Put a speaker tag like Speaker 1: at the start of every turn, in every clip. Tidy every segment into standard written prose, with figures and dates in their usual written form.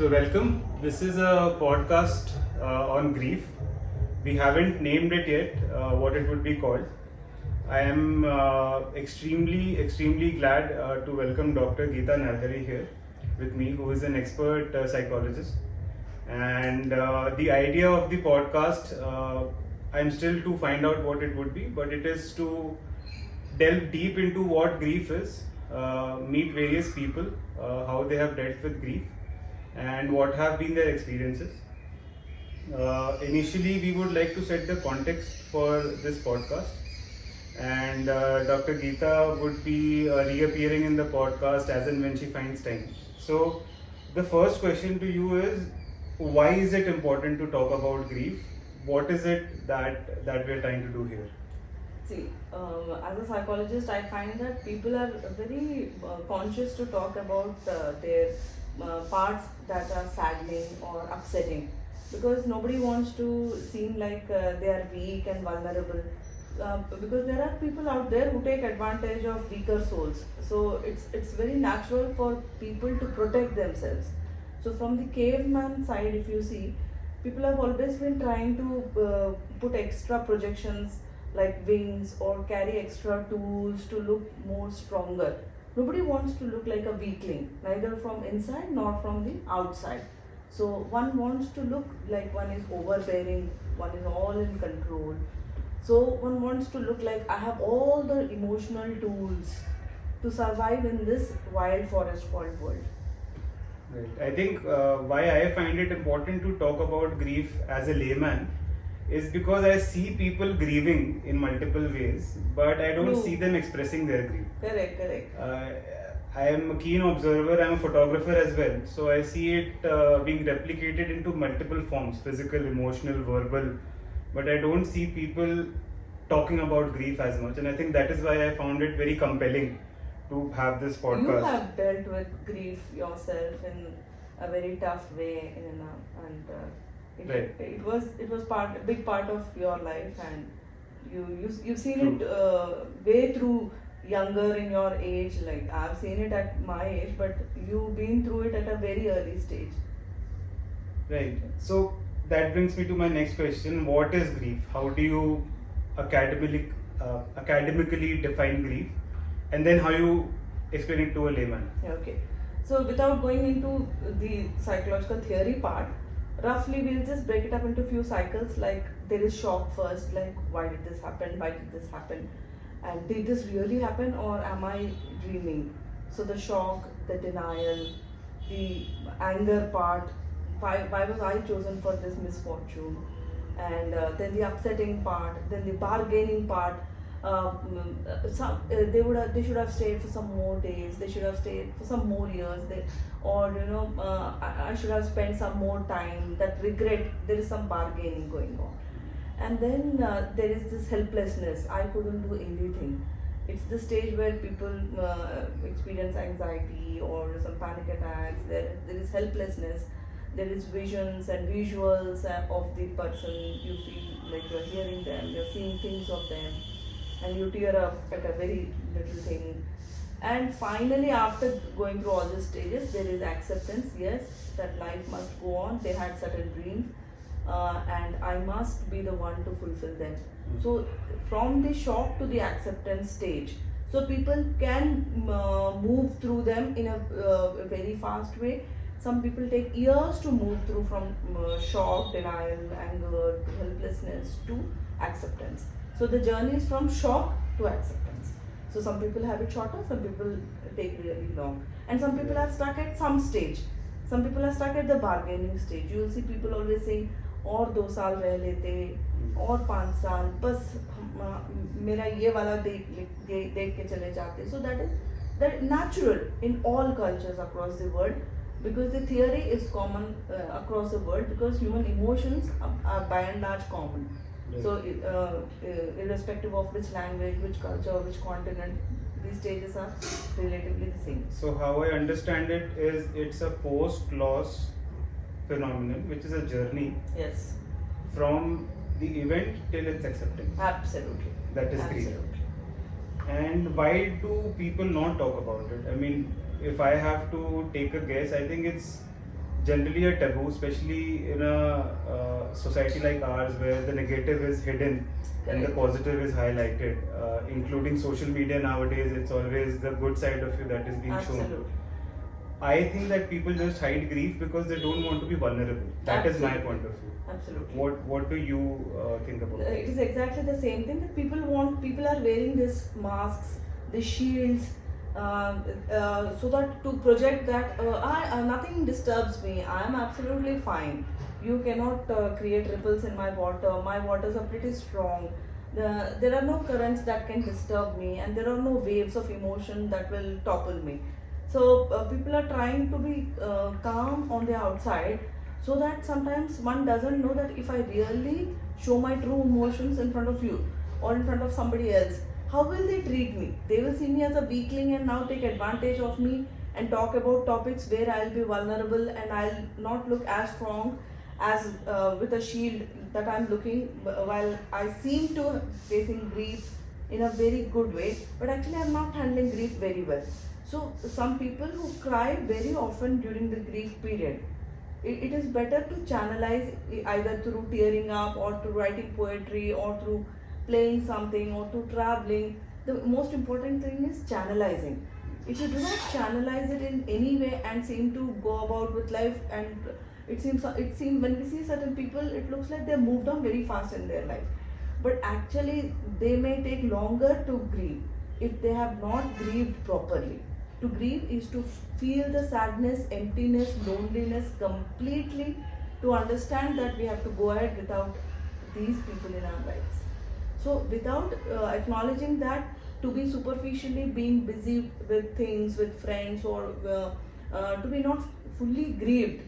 Speaker 1: So welcome. This is a podcast on grief. We haven't named it yet, what it would be called. I am extremely glad to welcome Dr. Gita Narahari here with me, who is an expert psychologist. And the idea of the podcast, I'm still to find out what it would be, but it is to delve deep into what grief is, meet various people, how they have dealt with grief, and what have been their experiences. Initially, we would like to set the context for this podcast, and Dr. Geeta would be reappearing in the podcast as and when she finds time. So, the first question to you is, why is it important to talk about grief? What is it that we are trying to do here?
Speaker 2: See, as a psychologist, I find that people are very conscious to talk about their parts that are saddening or upsetting, because nobody wants to seem like they are weak and vulnerable. Because there are people out there who take advantage of weaker souls. So it's very natural for people to protect themselves. So from the caveman side, if you see, people have always been trying to put extra projections like wings or carry extra tools to look more stronger. Nobody wants to look like a weakling, neither from inside nor from the outside. So one wants to look like one is overbearing, one is all in control. So one wants to look like I have all the emotional tools to survive in this wild forest called world.
Speaker 1: Right. I think why I find it important to talk about grief as a layman is because I see people grieving in multiple ways, but I don't see them expressing their grief.
Speaker 2: Correct.
Speaker 1: I am a keen observer, I am a photographer as well, so I see it being replicated into multiple forms, physical, emotional, verbal, but I don't see people talking about grief as much, and I think that is why I found it very compelling to have this podcast.
Speaker 2: You have dealt with grief yourself in a very tough way, it was a big part of your life, and you've seen
Speaker 1: True.
Speaker 2: it way through younger in your age. Like I've seen it at my age, but you've been through it at a very early stage.
Speaker 1: Right. So that brings me to my next question. What is grief? How do you academically define grief? And then how you explain it to a layman?
Speaker 2: Okay. So without going into the psychological theory part, roughly we'll just break it up into few cycles. Like there is shock first, like why did this happen, and did this really happen or am I dreaming? So the shock, the denial, the anger part, why was I chosen for this misfortune, and then the upsetting part, then the bargaining part. They should have stayed for some more days, they should have stayed for some more years, I should have spent some more time. That regret, there is some bargaining going on. And then there is this helplessness, I couldn't do anything. It's the stage where people experience anxiety or some panic attacks. There is helplessness, there is visions and visuals of the person. You feel like you're hearing them, you're seeing things of them, and you tear up at a very little thing. And finally, after going through all these stages, there is acceptance. Yes, that life must go on. They had certain dreams, and I must be the one to fulfill them. So from the shock to the acceptance stage, so people can move through them in a very fast way. Some people take years to move through from shock, denial, anger, to helplessness to acceptance. So the journey is from shock to acceptance. So some people have it shorter, some people take really long, and some people are stuck at some stage. Some people are stuck at the bargaining stage. You will see people always saying, और 2 साल रह लेते, और 5 साल, बस मेरा ये वाला देख के चले जाते. So that is natural in all cultures across the world, because the theory is common across the world, because human emotions are by and large common. Right. So irrespective of which language, which culture, which continent, these stages are relatively the same.
Speaker 1: So how I understand it is, it's a post-loss phenomenon, which is a journey.
Speaker 2: Yes.
Speaker 1: From the event till its acceptance.
Speaker 2: Absolutely.
Speaker 1: That is grief. And why do people not talk about it? I mean, if I have to take a guess, I think it's generally a taboo, especially in a society like ours where the negative is hidden and the
Speaker 2: Correct.
Speaker 1: positive is highlighted. Including social media nowadays, it's always the good side of you that is being shown.
Speaker 2: Absolutely.
Speaker 1: I think that people just hide grief because they don't want to be vulnerable. That is my
Speaker 2: Absolutely.
Speaker 1: point of view.
Speaker 2: Absolutely.
Speaker 1: What do you think about
Speaker 2: It is exactly the same thing that people are wearing these masks, these shields, so that to project that nothing disturbs me, I am absolutely fine. You cannot create ripples in my water. My waters are pretty strong. There are no currents that can disturb me, and there are no waves of emotion that will topple me. So people are trying to be calm on the outside, so that sometimes one doesn't know that if I really show my true emotions in front of you or in front of somebody else, how will they treat me? They will see me as a weakling and now take advantage of me and talk about topics where I'll be vulnerable and I'll not look as strong as with a shield that I'm looking, while I seem to facing grief in a very good way, but actually I'm not handling grief very well. So some people who cry very often during the grief period, it is better to channelize either through tearing up or through writing poetry or through playing something or to traveling. The most important thing is channelizing. If you do not channelize it in any way and seem to go about with life, and it seems when we see certain people, it looks like they moved on very fast in their life, but actually they may take longer to grieve if they have not grieved properly. To grieve is to feel the sadness, emptiness, loneliness completely, to understand that we have to go ahead without these people in our lives. So without acknowledging that, to be superficially being busy with things, with friends, or to be not fully grieved.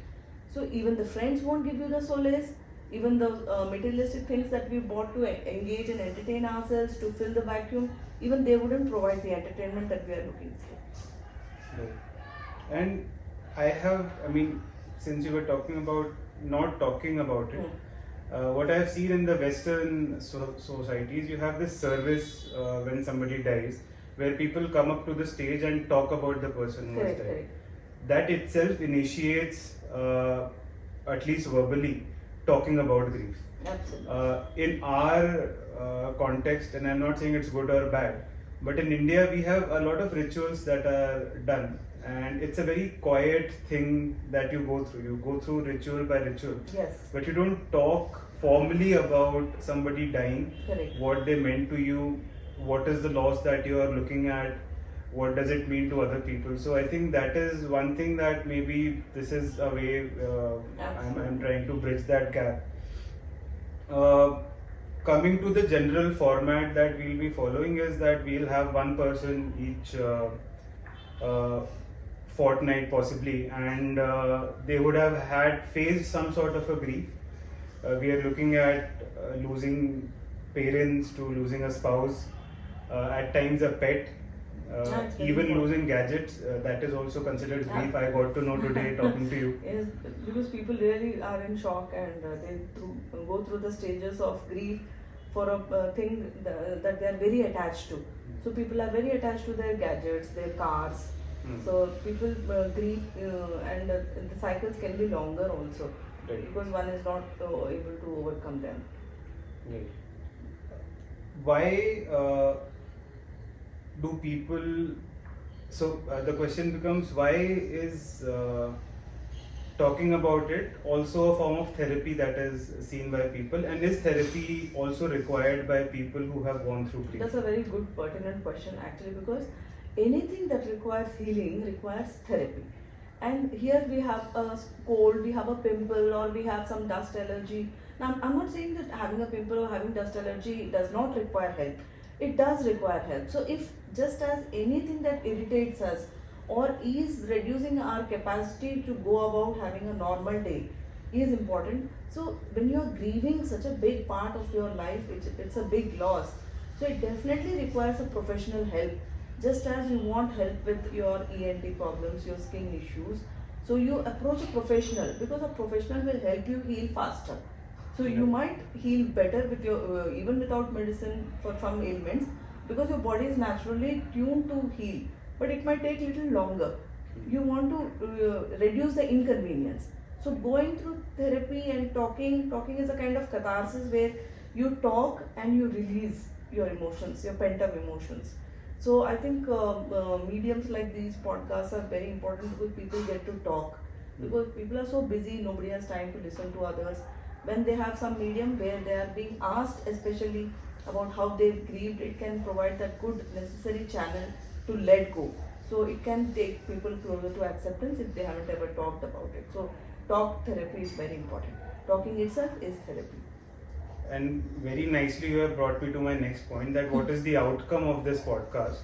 Speaker 2: So even the friends won't give you the solace, even the materialistic things that we bought to engage and entertain ourselves, to fill the vacuum, even they wouldn't provide the entertainment that we are looking for.
Speaker 1: Right. And I mean, since you were talking about not talking about it, what I have seen in the Western societies, you have this service when somebody dies, where people come up to the stage and talk about the person who has died.
Speaker 2: Correct.
Speaker 1: That itself initiates, at least verbally, talking about grief.
Speaker 2: Absolutely.
Speaker 1: In our context, and I'm not saying it's good or bad, but in India we have a lot of rituals that are done, and it's a very quiet thing that you go through. You go through ritual by ritual,
Speaker 2: Yes.
Speaker 1: but you don't talk formally about somebody dying,
Speaker 2: Correct.
Speaker 1: what they meant to you, what is the loss that you are looking at, what does it mean to other people. So I think that is one thing that maybe this is a way I'm trying to bridge that gap. Coming to the general format that we'll be following is that we'll have one person each fortnight possibly, and they would have had faced some sort of a grief. We are looking at losing parents, to losing a spouse, at times a pet, even losing gadgets. That is also considered grief. I got to know today talking to you.
Speaker 2: Yes, because people really are in shock, and they go through the stages of grief for a thing that they are very attached to. So people are very attached to their gadgets, their cars. So people grieve, and the cycles can be longer also, because one is not able to overcome them.
Speaker 1: Right. Why do people? So the question becomes, why is talking about it also a form of therapy that is seen by people, and is therapy also required by people who have gone through grief?
Speaker 2: That's a very good pertinent question actually, because anything that requires healing requires therapy. And here we have a cold, we have a pimple, or we have some dust allergy. Now I'm not saying that having a pimple or having dust allergy does not require help. It does require help. So if just as anything that irritates us or is reducing our capacity to go about having a normal day is important. So when you are grieving such a big part of your life, it's a big loss. So it definitely requires a professional help. Just as you want help with your ENT problems, your skin issues, so you approach a professional, because a professional will help you heal faster. So you might heal better with your even without medicine for some ailments, because your body is naturally tuned to heal, but it might take little longer. You want to reduce the inconvenience. So going through therapy and talking is a kind of catharsis where you talk and you release your emotions, your pent up emotions. So I think mediums like these podcasts are very important because people get to talk. Because people are so busy, nobody has time to listen to others. When they have some medium where they are being asked, especially about how they've grieved, it can provide that good necessary channel to let go. So it can take people closer to acceptance if they haven't ever talked about it. So talk therapy is very important. Talking itself is therapy.
Speaker 1: And very nicely you have brought me to my next point, that what is the outcome of this podcast.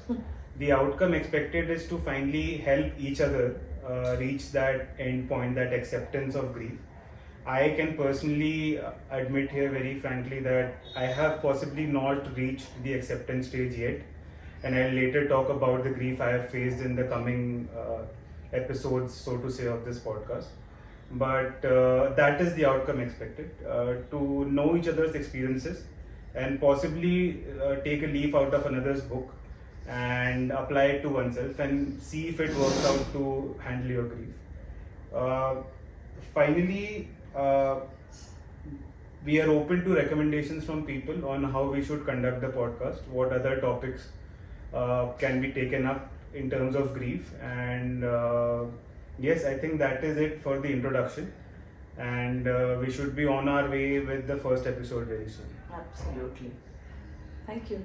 Speaker 1: The outcome expected is to finally help each other reach that end point, that acceptance of grief. I can personally admit here very frankly that I have possibly not reached the acceptance stage yet, and I'll later talk about the grief I have faced in the coming episodes, so to say, of this podcast. But that is the outcome expected, to know each other's experiences and possibly take a leaf out of another's book and apply it to oneself and see if it works out to handle your grief. Finally, we are open to recommendations from people on how we should conduct the podcast, what other topics can be taken up in terms of grief, and yes, I think that is it for the introduction, and we should be on our way with the first episode very soon.
Speaker 2: Absolutely. Thank you.